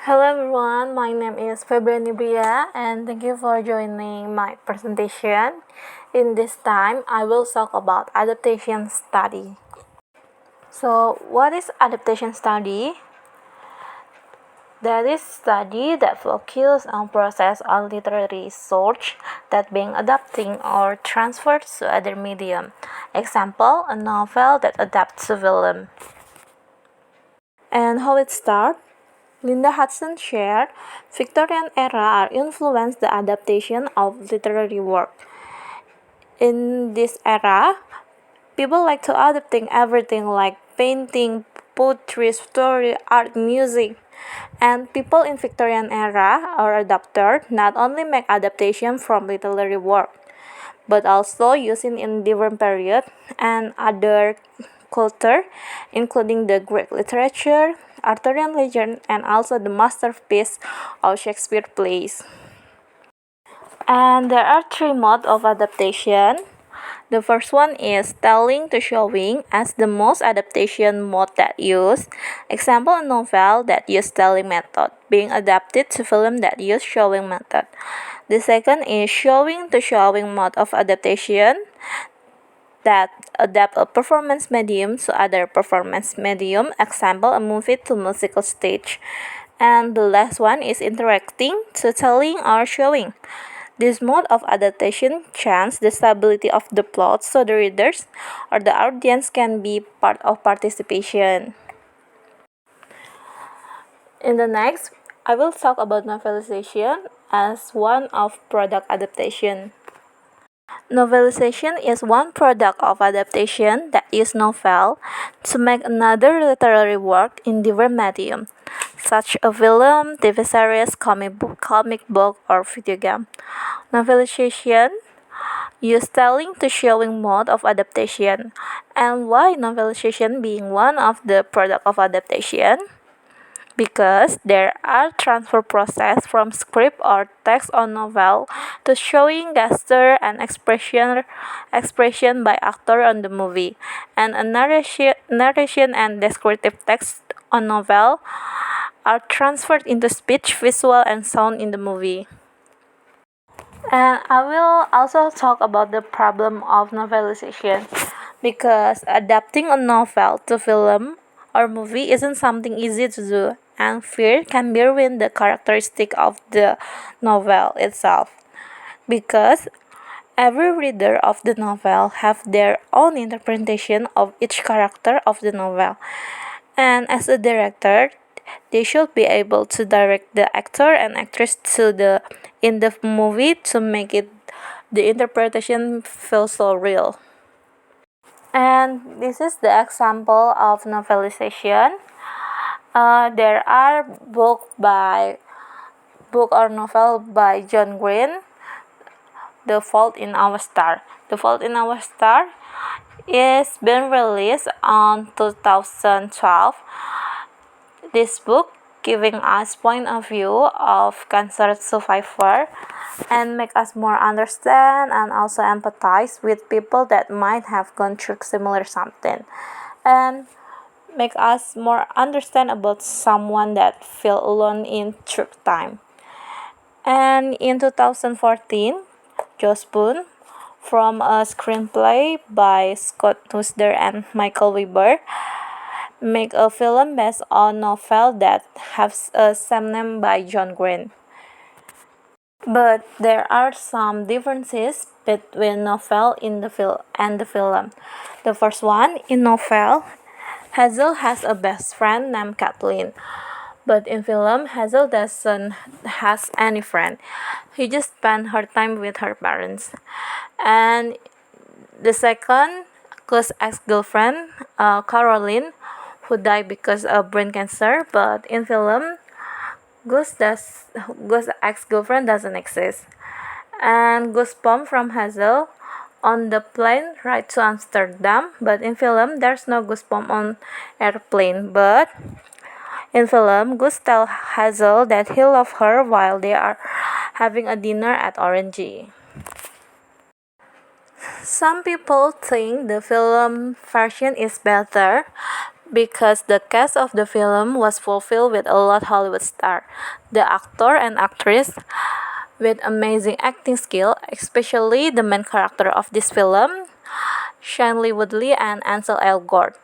Hello everyone, my name is Febriani Bria and thank you for joining my presentation. In this time, I will talk about adaptation study. So, what is adaptation study? That is study that focuses on process of literary research that being adapting or transferred to other medium. Example, a novel that adapts to film. And how it starts? Linda Hudson shared, Victorian era influenced the adaptation of literary work. In this era, people like to adapting everything like painting, poetry, story, art, music. And people in Victorian era or adapter not only make adaptation from literary work, but also using in different period and other culture, including the Greek literature, Arthurian legend, and also the masterpiece of Shakespeare plays. And there are three modes of adaptation. The first one is telling to showing as the most adaptation mode that use. Example, a novel that use telling method being adapted to film that use showing method. The second is showing to showing mode of adaptation that adapt a performance medium to other performance medium, example a movie to musical stage. And the last one is interacting to telling or showing. This mode of adaptation changes the stability of the plot so the readers or the audience can be part of participation. In the next, I will talk about novelization as one of product adaptation. Novelization is one product of adaptation that is novel to make another literary work in different medium, such a film, TV series, comic book, or video game. Novelization use telling to showing mode of adaptation. And why novelization being one of the product of adaptation? Because there are transfer process from script or text on novel to showing gesture and expression by actor on the movie, and a narration and descriptive text on novel are transferred into speech, visual, and sound in the movie. And I will also talk about the problem of novelization because adapting a novel to film or movie isn't something easy to do, and fear can be ruin the characteristic of the novel itself because every reader of the novel have their own interpretation of each character of the novel, and as a director they should be able to direct the actor and actress to the in the movie to make it the interpretation feel so real. And this is the example of novelization. There are book or novel by John Green, The Fault in Our Star. The Fault in Our Star is been released on 2012. This book giving us point of view of cancer survivor and make us more understand and also empathize with people that might have gone through similar something, and make us more understand about someone that feel alone in through time. And in 2014, Josh Boone, from a screenplay by Scott Nusder and Michael Weber, make a film based on novel that has a same name by John Green. But there are some differences between novel in the film and the film. The first one, in novel, Hazel has a best friend named Kathleen. But in film, Hazel doesn't has any friend. He just spend her time with her parents. And the second, Gus' ex-girlfriend, Caroline, who died because of brain cancer. But in film, Gus' ex-girlfriend doesn't exist. And Goosebumps from Hazel on the plane ride to Amsterdam. But in film, there's no Goosebumps on airplane. But in film, Gus tells Hazel that he loves her while they are having a dinner at Orange. Some people think the film version is better, because the cast of the film was fulfilled with a lot Hollywood star. The actor and actress with amazing acting skill, especially the main character of this film, Shailene Woodley and Ansel Elgort.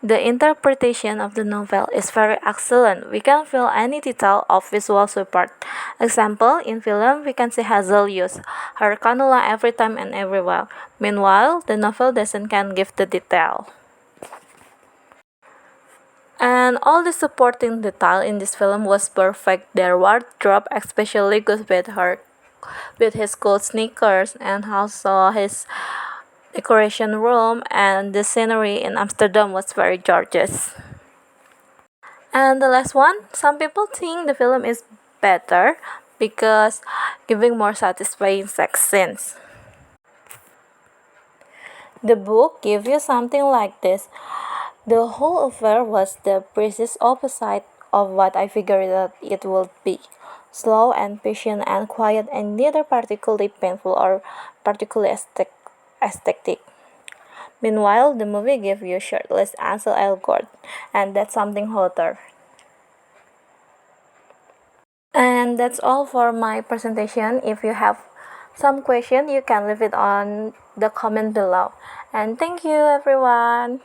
The interpretation of the novel is very excellent. We can feel any detail of visual support. Example, in film, we can see Hazel use her cannula every time and everywhere. Meanwhile, the novel doesn't can give the detail. And all the supporting detail in this film was perfect. Their wardrobe especially good with his cool sneakers and also his decoration room, and the scenery in Amsterdam was very gorgeous. And the last one, some people think the film is better because giving more satisfying sex scenes. The book gives you something like this. The whole affair was the precise opposite of what I figured that it would be. Slow and patient and quiet and neither particularly painful or particularly aesthetic. Meanwhile, the movie gave you shirtless Ansel Elgort, and that's something hotter. And that's all for my presentation. If you have some question, you can leave it on the comment below. And thank you everyone.